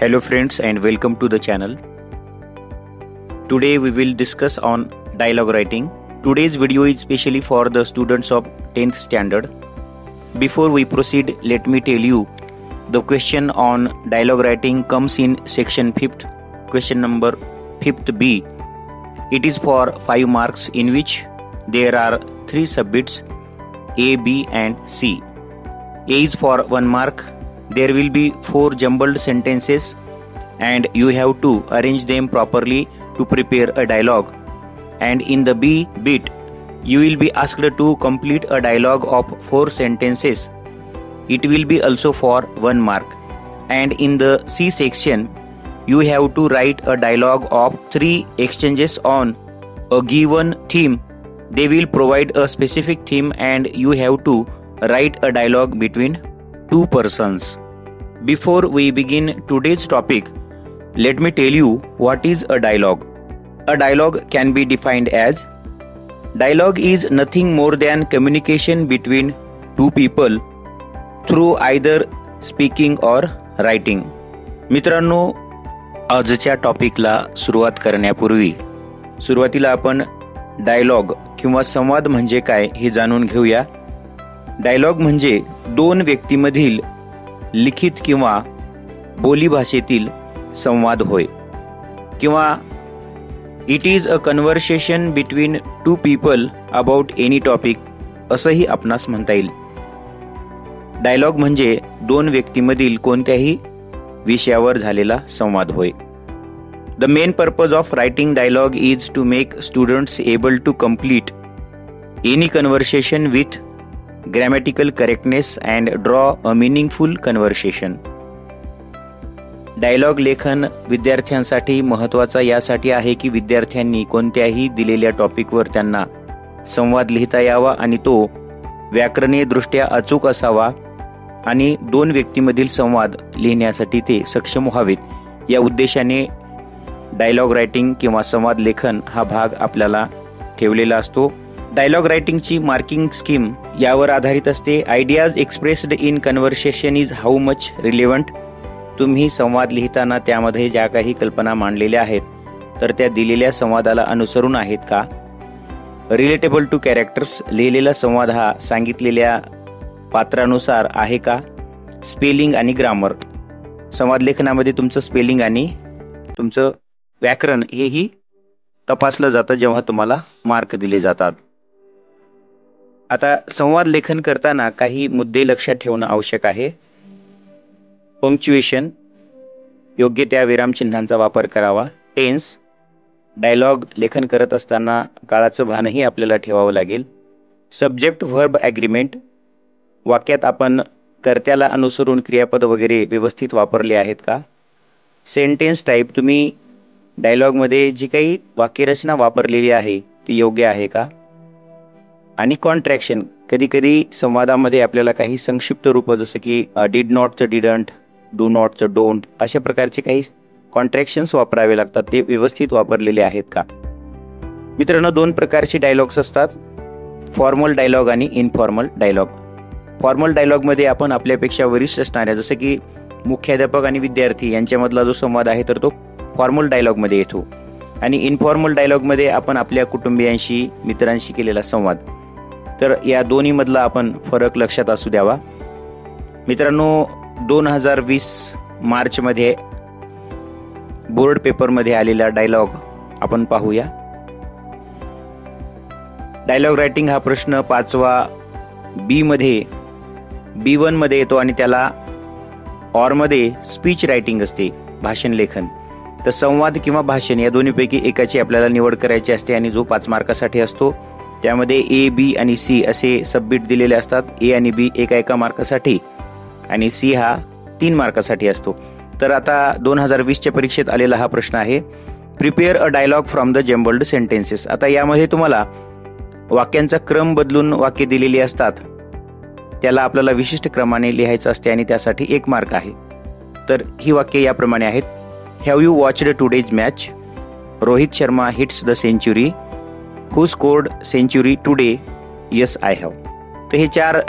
Hello friends and welcome to the channel. Today we will discuss on dialogue writing. Today's video is specially for the students of 10th standard. Before we proceed, let me tell you the question on dialogue writing comes in section 5th, question number 5th B. It is for 5 marks in which there are 3 subbits A, B and C. A is for 1 mark. There will be 4 jumbled sentences and you have to arrange them properly to prepare a dialogue. And in the B bit, you will be asked to complete a dialogue of 4 sentences. It will be also for 1 mark. And in the C section, you have to write a dialogue of 3 exchanges on a given theme. They will provide a specific theme and you have to write a dialogue between 2 persons. Before we begin today's topic, let me tell you what is a dialogue. A dialogue can be defined as: dialogue is nothing more than communication between 2 people through either speaking or writing. मित्रांनो, आजच्या टॉपिकला सुरुवात करण्यापूर्वी सुरुवातीला आपण dialogue किंवा संवाद म्हणजे काय हे जाणून घेऊया. डायलॉग म्हणजे 2 व्यक्तींमधील लिखित किंवा बोलीभाषेतील संवाद होय, किंवा it is a conversation between 2 people about any topic असंही आपणास म्हणता येईल. डायलॉग म्हणजे 2 व्यक्तींमधील कोणत्याही विषयावर झालेला संवाद होय. The main purpose of writing dialogue is to make students able to complete any conversation with grammatical correctness and draw a meaningful conversation. Dialogue लेखन विद्यार्थ्यांसाठी महत्त्वाचा यासाठी आहे की विद्यार्थ्यांनी कोणत्याही दिलेल्या टॉपिकवर त्यांना संवाद लिहिता यावा आणि तो व्याकरणीय दृष्ट्या अचूक असावा आणि 2 व्यक्तींमधील संवाद लिहिण्यासाठी ते सक्षम व्हावेत. या उद्देशाने डायलॉग रायटिंग किंवा संवाद लेखन हा भाग आपल्याला ठेवलेला असतो. डायलॉग रायटिंगची मार्किंग स्कीम यावर आधारित असते. Ideas expressed in conversation is how much relevant. तुम्ही संवाद लिहिताना त्यामध्ये ज्या काही कल्पना मांडलेल्या आहेत तर त्या दिलेल्या संवादाला अनुसरून आहेत का? Relatable to characters. लिहिलेला संवाद हा सांगितलेल्या पात्रानुसार आहे का? स्पेलिंग आणि ग्रामर. संवाद लेखनामध्ये तुमचं स्पेलिंग आणि तुमचं व्याकरण हेही तपासलं जातं जेव्हा तुम्हाला मार्क दिले जातात. आता संवाद लेखन करताना काही मुद्दे लक्षात ठेवणं आवश्यक आहे. पंक्च्युएशन, योग्य त्या विरामचिन्हांचा वापर करावा. टेन्स, डायलॉग लेखन करत असताना काळाचं भानही आपल्याला ठेवावं लागेल. सब्जेक्ट व्हर्ब ॲग्रीमेंट, वाक्यात आपण कर्त्याला अनुसरून क्रियापद वगैरे व्यवस्थित वापरले आहेत का? सेंटेन्स टाईप, तुम्ही डायलॉगमध्ये जी काही वाक्यरचना वापरलेली आहे ती योग्य आहे का? आणि कॉन्ट्रॅक्शन, कधीकधी संवादामध्ये आपल्याला काही संक्षिप्त रूप जसं की डिड नॉटचं डिडंट, डू नॉटचं डोंट अशा प्रकारचे काही कॉन्ट्रॅक्शन्स वापरावे लागतात. ते व्यवस्थित वापरलेले आहेत का? मित्रांनो, 2 प्रकारचे डायलॉग्स असतात, फॉर्मल डायलॉग आणि इनफॉर्मल डायलॉग. फॉर्मल डायलॉगमध्ये आपण आपल्यापेक्षा वरिष्ठ असणाऱ्या जसं की मुख्याध्यापक आणि विद्यार्थी यांच्यामधला जो संवाद आहे तर तो फॉर्मल डायलॉगमध्ये येतो. आणि इनफॉर्मल डायलॉगमध्ये आपण आपल्या कुटुंबियांशी, मित्रांशी केलेला संवाद. तर या दोन्हीमधला आपण फरक लक्षात असू द्यावा. मित्रांनो, 2020 मार्चमध्ये बोर्ड पेपरमध्ये आलेला डायलॉग आपण पाहूया. डायलॉग रायटिंग हा प्रश्न 5वा B1 मध्ये येतो आणि त्याला ऑरमध्ये स्पीच रायटिंग असते, भाषण लेखन. तर संवाद किंवा भाषण या दोन्हीपैकी एकाची आपल्याला निवड करायची असते आणि जो 5 मार्कासाठी असतो. त्यामध्ये A, B आणि C असे सबमिट दिलेले असतात. A आणि B एका मार्कासाठी आणि C हा 3 मार्कासाठी असतो. तर आता 2020च्या परीक्षेत आलेला हा प्रश्न आहे. Prepare a dialogue from the jumbled sentences. आता यामध्ये तुम्हाला वाक्यांचा क्रम बदलून वाक्य दिलेली असतात, त्याला आपल्याला विशिष्ट क्रमाने लिहायचं असते आणि त्यासाठी 1 मार्क आहे. तर ही वाक्य याप्रमाणे आहेत: have you watched today's match? Rohit Sharma hits the century. Who scored century today? Yes I have. तर हे 4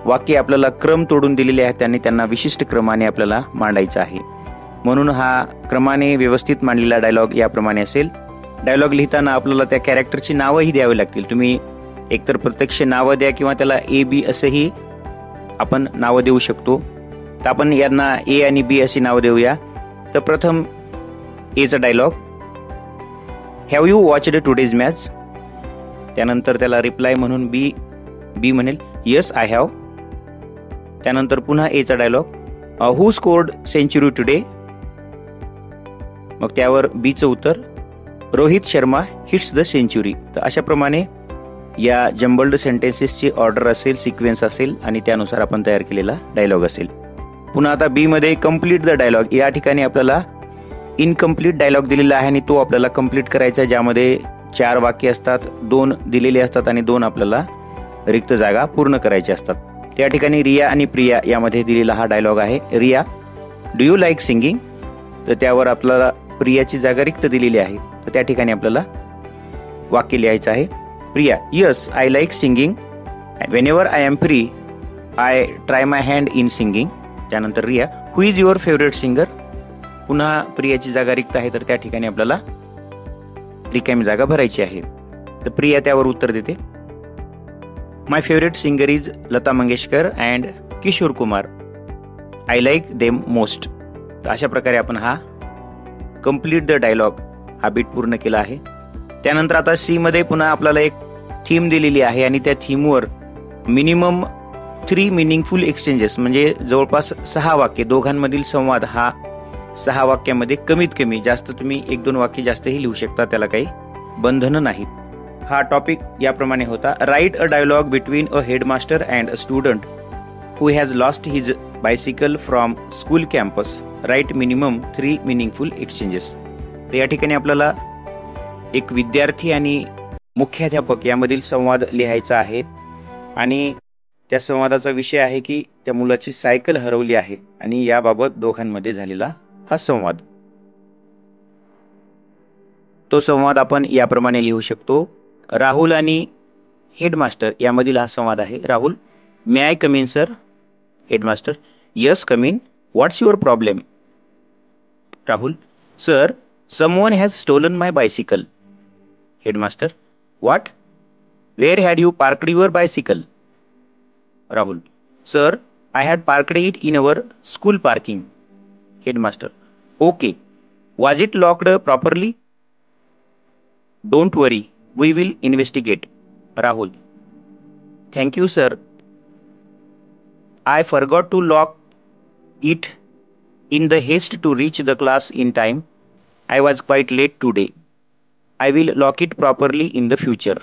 वाक्य आपल्याला क्रम तोडून दिलेले आहेत आणि त्यांना विशिष्ट क्रमाने आपल्याला मांडायचं आहे. म्हणून हा क्रमाने व्यवस्थित मांडलेला डायलॉग याप्रमाणे असेल. डायलॉग लिहिताना आपल्याला त्या कॅरेक्टरची नावंही द्यावी लागतील. तुम्ही एकतर प्रत्यक्ष नावं द्या किंवा त्याला ए बी असंही आपण नावं देऊ शकतो. तर आपण यांना ए आणि बी अशी नावं देऊया. तर प्रथम एचा dialogue, have you watched today's match. त्यानंतर त्याला रिप्लाय म्हणून बी म्हणेल येस आय हॅव. त्यानंतर पुन्हा एचा dialogue, who scored century today. मग त्यावर बीचं उत्तर, Rohit Sharma hits the century. तर अशाप्रमाणे या जम्बल्ड सेंटेन्सेसची ऑर्डर असेल, सिक्वेन्स असेल आणि त्यानुसार आपण तयार केलेला डायलॉग असेल. पुन्हा आता बी मध्ये कम्प्लीट द डायलॉग. या ठिकाणी आपल्याला इनकम्प्लीट डायलॉग दिलेला आहे आणि तो आपल्याला कम्प्लीट करायचा, ज्यामध्ये 4 वाक्य असतात, 2 दिलेले असतात आणि 2 आपल्याला रिक्त जागा पूर्ण करायच्या असतात. त्या ठिकाणी रिया आणि प्रिया यामध्ये दिलेला हा डायलॉग आहे. Riya, do you like singing. तर त्यावर आपल्याला प्रियाची जागा रिक्त दिलेली आहे. तर त्या ठिकाणी आपल्याला वाक्य लिहायचं आहे. Priya, yes I like singing. Whenever I am free I try my hand in singing. त्यानंतर Riya, who is your favourite singer. पुन्हा प्रियाची जागा रिक्त आहे, तर त्या ठिकाणी आपल्याला रिकामी जागा भरायची आहे. तर प्रिया त्यावर उत्तर देते, my favourite singer is Lata Mangeshkar and Kishore Kumar. I like them most. तर अशा प्रकारे आपण हा कम्प्लीट द डायलॉग हा बीट पूर्ण केला आहे. त्यानंतर आता सी मध्ये पुन्हा आपल्याला एक थीम दिलेली आहे आणि त्या थीमवर मिनिमम 3 मिनिंगफुल एक्सचेंजेस, म्हणजे जवळपास 6 वाक्य, दोघांमधील संवाद हा 6 वाक्यामध्ये कमीत कमी, जास्त तुम्ही 1-2 वाक्य जास्तही लिहू शकता, त्याला काही बंधनं नाहीत. हा टॉपिक याप्रमाणे होता, write a dialogue between a headmaster and a student who has lost his bicycle from school campus. Write minimum 3 meaningful exchanges. तर या ठिकाणी आपल्याला एक विद्यार्थी आणि मुख्याध्यापक यामधील संवाद लिहायचा आहे आणि त्या संवादाचा विषय आहे की त्या मुलाची सायकल हरवली आहे आणि याबाबत दोघांमध्ये झालेला हा संवाद. तो संवाद आपण याप्रमाणे लिहू शकतो. राहुल आणि हेडमास्टर यामधील हा संवाद आहे. Rahul, may I come in sir. Headmaster, yes come in. What's your problem. Rahul, sir someone has stolen my bicycle. Headmaster, what. Where had you parked your bicycle. Rahul, sir I had parked it in our school parking. Headmaster, okay. Was it locked properly? Don't worry, we will investigate. Rahul, thank you, sir. I forgot to lock it in the haste to reach the class in time. I was quite late today. I will lock it properly in the future.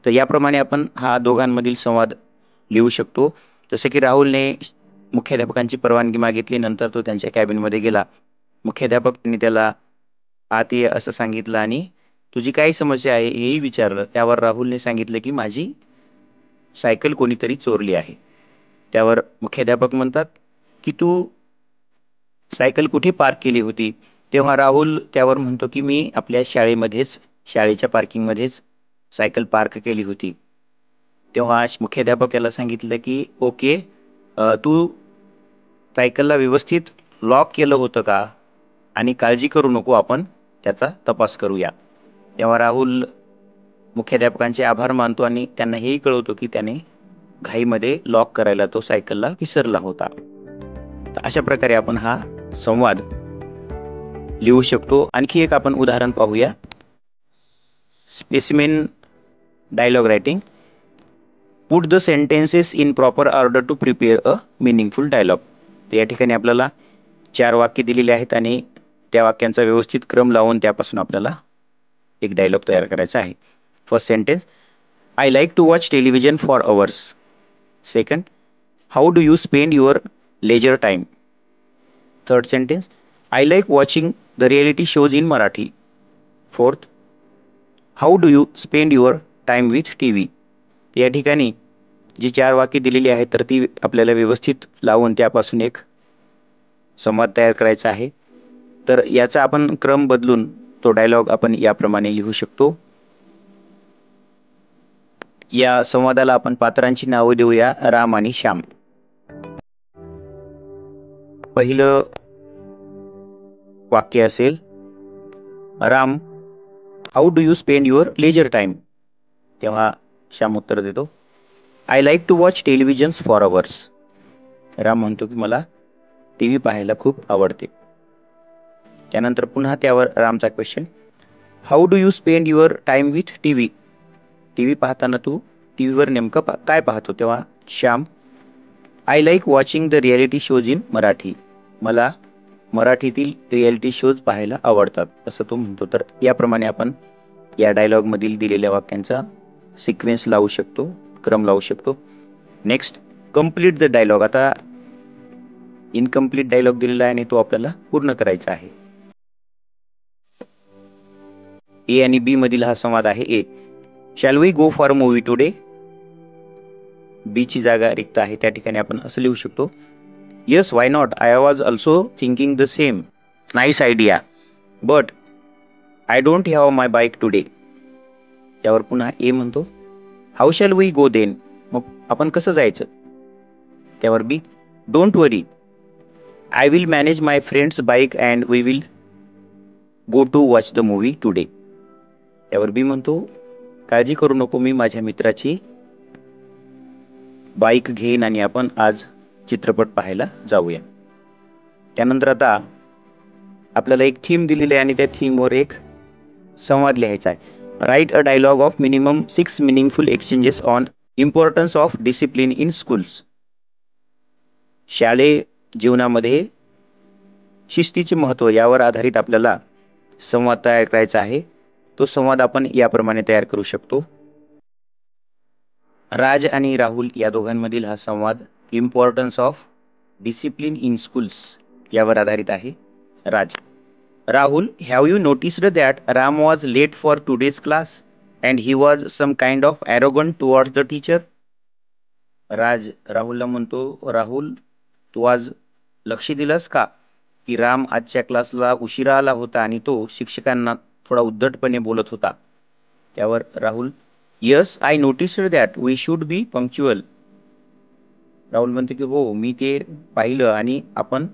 तर याप्रमाणे आपण हा दोघांमधील संवाद लिहू शकतो. जसे की राहुलने मुख्याध्यापकांची परवानगी मागितली, नंतर तो त्यांच्या कॅबिनमध्ये गेला. मुख्याध्यापकांनी त्याला आत ये असं सांगितलं आणि तुझी काय समस्या आहे हेही विचारलं. त्यावर राहुलने सांगितलं की माझी सायकल कोणीतरी चोरली आहे. त्यावर मुख्याध्यापक म्हणतात की तू सायकल कुठे पार्क केली होती. तेव्हा राहुल त्यावर म्हणतो की मी आपल्या शाळेमध्येच, शाळेच्या पार्किंगमध्येच सायकल पार्क केली होती. तेव्हा मुख्याध्यापक त्याला सांगितलं की ओके, तू सायकलला व्यवस्थित लॉक केलं होतं का, आणि काळजी करू नको, आपण त्याचा तपास करूया. तेव्हा राहुल मुख्याध्यापकांचे आभार मानतो आणि त्यांना हेही कळवतो की त्याने घाईमध्ये लॉक करायला तो सायकलला विसरला होता. तर अशा प्रकारे आपण हा संवाद लिहू शकतो. आणखी एक आपण उदाहरण पाहूया. Specimen dialogue writing. Put the sentences in proper order to prepare a meaningful dialogue. तर या ठिकाणी आपल्याला 4 वाक्य दिलेली आहेत आणि त्या वाक्यांचा व्यवस्थित क्रम लावून त्यापासून आपल्याला एक डायलॉग तयार करायचा आहे. First sentence, I like to watch television for hours. Second, how do you spend your leisure time. Third sentence, I like watching the reality shows in Marathi. Fourth, how do you spend your time with TV. या ठिकाणी जी 4 वाक्य दिलेली आहेत तर ती आपल्याला व्यवस्थित लावून त्यापासून एक संवाद तयार करायचा आहे. तर याचा आपण क्रम बदलून तो डायलॉग आपण याप्रमाणे लिहू शकतो. या संवादाला आपण पात्रांची नावे देऊया, राम आणि श्याम. पहिलं वाक्य असेल, Ram, how do you spend your leisure time? तेव्हा श्याम उत्तर देतो, I like to watch televisions for hours. Ram म्हणतो की मला टीव्ही पाहायला खूप आवडते. त्यानंतर पुन्हा त्यावर रामचा question, how do you spend your time with TV? TV पाहताना तू टीव्हीवर नेमकं काय पाहतो? तेव्हा Shyam, I like watching the reality shows in Marathi. मला मराठीतील रियालिटी शोज पाहायला आवडतात, असं तो म्हणतो. तर याप्रमाणे आपण या डायलॉग मधील दिलेल्या वाक्यांचा सिक्वेन्स लावू शकतो, क्रम लावू शकतो. Next, complete the dialogue. आता इनकम्प्लीट डायलॉग दिलेला आहे आणि तो आपल्याला पूर्ण करायचा आहे. ए आणि बी मधील हा संवाद आहे. A, shall we go for movie today? B ची जागा रिक्त आहे, त्या ठिकाणी आपण असं लिहू शकतो, yes, why not, I was also thinking the same, nice idea, but I don't have my bike today. त्यावर पुन्हा ए म्हणतो, how shall we go then? मग आपण कसं जायचं? त्यावर B, don't worry, I will manage my friend's bike and we will go to watch the movie today. त्यावर B म्हणतो, काळजी करू नको, मी माझ्या मित्राची बाईक घेईन आणि आपण आज चित्रपट पाहायला जाऊया. त्यानंतर आता आपल्याला एक थीम दिलेली आहे आणि त्या थीमवर एक संवाद लिहायचा आहे. Write a dialogue of minimum 6 meaningful exchanges on importance of discipline in schools. शालेय जीवनामध्ये शिस्तीचे महत्त्व यावर आधारित आपल्याला संवाद तयार करायचा आहे. तो संवाद आपण याप्रमाणे तयार करू शकतो. राज आणि राहुल या दोघांमधील हा संवाद importance of discipline in schools यावर आधारित आहे. Raj, Rahul, have you noticed that Ram was late for today's class and he was some kind of arrogant towards the teacher? Raj राहुलला म्हणतो, राहुल, तू आज लक्ष दिलंस का की राम आजच्या क्लासला उशिरा आला होता आणि तो शिक्षकांना थोडा उद्धटपणे बोलत होता? त्यावर Rahul, yes, I noticed that we should be punctual. Rahul म्हणते की हो, मी ते पाहिलं आणि आपण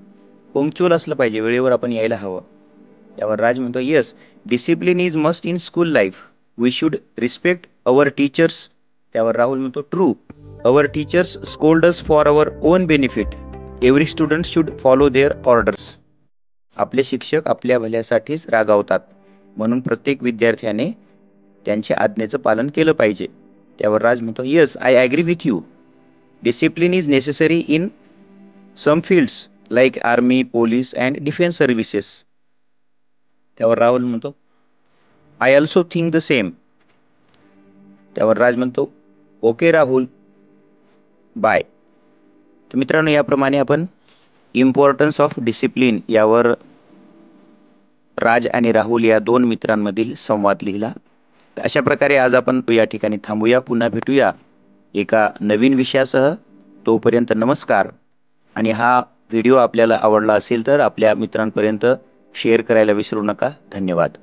पंक्च्युअल असलं पाहिजे, वेळेवर आपण यायला हवं. त्यावर राज म्हणतो, yes, discipline is must in school life, we should respect our teachers. त्यावर राहुल म्हणतो, true, our teachers scold us for our own benefit, every student should follow their orders. आपले शिक्षक आपल्या भल्यासाठीच रागावतात, म्हणून प्रत्येक विद्यार्थ्याने त्यांच्या आज्ञेचं पालन केलं पाहिजे. त्यावर राज म्हणतो, yes, I agree with you, discipline is necessary in some fields like army, police and defence services. त्यावर राहुल म्हणतो, I also think the same. त्यावर राज म्हणतो, ओके राहुल, बाय. तर मित्रांनो, याप्रमाणे आपण इम्पॉर्टन्स ऑफ डिसिप्लिन यावर राज आणि राहुल या दोन मित्रांमधील संवाद लिहिला. अशा प्रकारे आज आपण या ठिकाणी थांबूया. पुन्हा भेटूया एका नवीन विषयासह. तोपर्यंत नमस्कार. आणि हा व्हिडिओ आपल्याला आवडला असेल तर आपल्या मित्रांपर्यंत शेअर करायला विसरू नका. धन्यवाद.